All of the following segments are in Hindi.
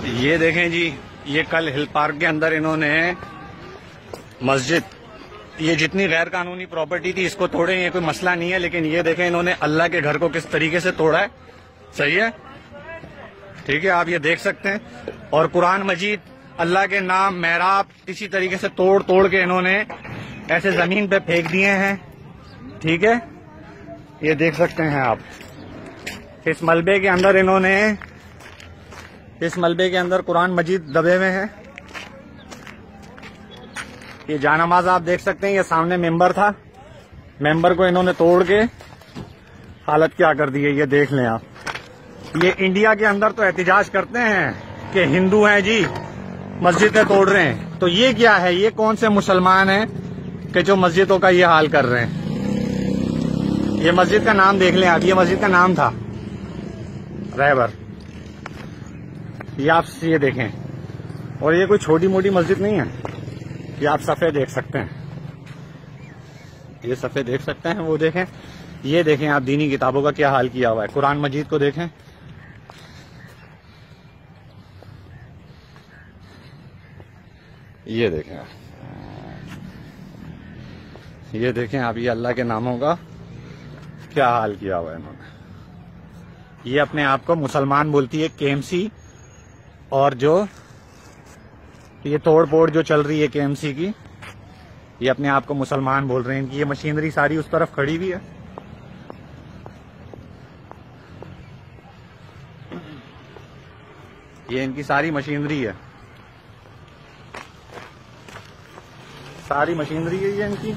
ये देखें जी, ये कल हिल पार्क के अंदर इन्होंने मस्जिद, ये जितनी गैर कानूनी प्रॉपर्टी थी इसको तोड़े, ये कोई मसला नहीं है, लेकिन ये देखें इन्होंने अल्लाह के घर को किस तरीके से तोड़ा है। सही है, ठीक है, आप ये देख सकते हैं। और कुरान मजीद, अल्लाह के नाम, मेहराब इसी तरीके से तोड़ तोड़ के इन्होंने ऐसे जमीन पे फेंक दिए हैं। ठीक है, ये देख सकते हैं आप। इस मलबे के अंदर इन्होंने, इस मलबे के अंदर कुरान मजीद दबे हुए हैं। ये जानमाज आप देख सकते हैं, ये सामने मेंबर था, मेंबर को इन्होंने तोड़ के हालत क्या कर दी है, ये देख लें आप। ये इंडिया के अंदर तो एहतिजाज करते हैं कि हिंदू हैं जी, मस्जिदें तोड़ रहे हैं, तो ये क्या है, ये कौन से मुसलमान हैं कि जो मस्जिदों का ये हाल कर रहे हैं। ये मस्जिद का नाम देख लें आप, ये मस्जिद का नाम था रहबर, ये आप ये देखें। और ये कोई छोटी मोटी मस्जिद नहीं है, ये आप सफ़े देख सकते हैं, ये सफ़े देख सकते हैं, वो देखें, ये देखें आप दीनी किताबों का क्या हाल किया हुआ है। कुरान मजीद को देखें, ये देखें, ये देखें आप, ये अल्लाह के नामों का क्या हाल किया हुआ है इन्होंने। ये अपने आप को मुसलमान बोलती है केएमसी, और जो ये तोड़ फोड़ जो चल रही है केएमसी की, ये अपने आप को मुसलमान बोल रहे हैं। इनकी ये मशीनरी सारी उस तरफ खड़ी हुई है। ये इनकी सारी मशीनरी है, सारी मशीनरी है ये इनकी।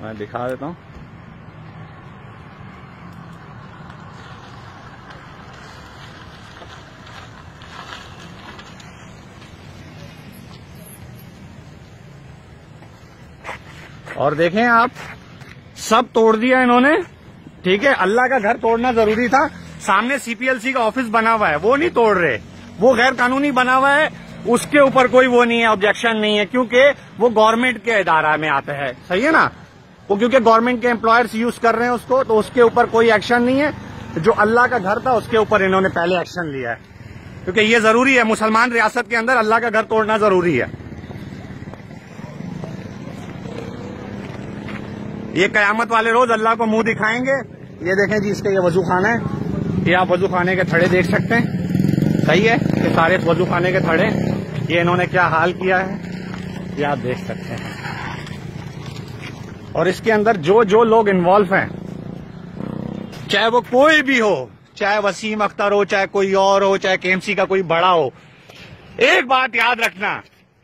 मैं दिखा देता हूं। और देखें आप, सब तोड़ दिया इन्होंने। ठीक है, अल्लाह का घर तोड़ना जरूरी था। सामने सीपीएलसी का ऑफिस बना हुआ है, वो नहीं तोड़ रहे, वो गैर कानूनी बना हुआ है, उसके ऊपर कोई वो नहीं है, ऑब्जेक्शन नहीं है, क्योंकि वो गवर्नमेंट के इदारा में आता है। सही है ना, वो क्योंकि गवर्नमेंट के एम्प्लॉयर्स यूज कर रहे हैं उसको, तो उसके ऊपर कोई एक्शन नहीं है। जो अल्लाह का घर था उसके ऊपर इन्होंने पहले एक्शन लिया है, क्योंकि ये जरूरी है, मुसलमान रियासत के अंदर अल्लाह का घर तोड़ना जरूरी है। ये कयामत वाले रोज अल्लाह को मुंह दिखाएंगे। ये देखें जी, इसका ये वजू खाना है, ये आप वजू खाने के थड़े देख सकते हैं। सही है, ये सारे वजू खाने के थड़े, ये इन्होंने क्या हाल किया है, ये आप देख सकते हैं। और इसके अंदर जो जो लोग इन्वॉल्व हैं, चाहे वो कोई भी हो, चाहे वसीम अख्तर हो, चाहे कोई और हो, चाहे केएमसी का कोई बड़ा हो, एक बात याद रखना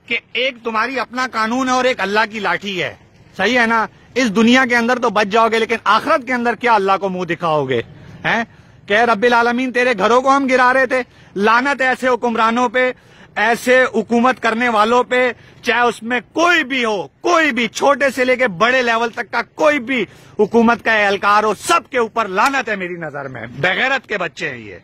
कि एक तुम्हारी अपना कानून है और एक अल्लाह की लाठी है। सही है ना, इस दुनिया के अंदर तो बच जाओगे, लेकिन आखिरत के अंदर क्या अल्लाह को मुंह दिखाओगे। हैं कह रब्बिल आलमीन, तेरे घरों को हम गिरा रहे थे। लानत ऐसे हुक्मरानों पे, ऐसे हुकूमत करने वालों पे, चाहे उसमें कोई भी हो, कोई भी, छोटे से लेके बड़े लेवल तक का कोई भी हुकूमत का एहलकार हो, सबके ऊपर लानत है मेरी नजर में। बेगैरत के बच्चे हैं ये।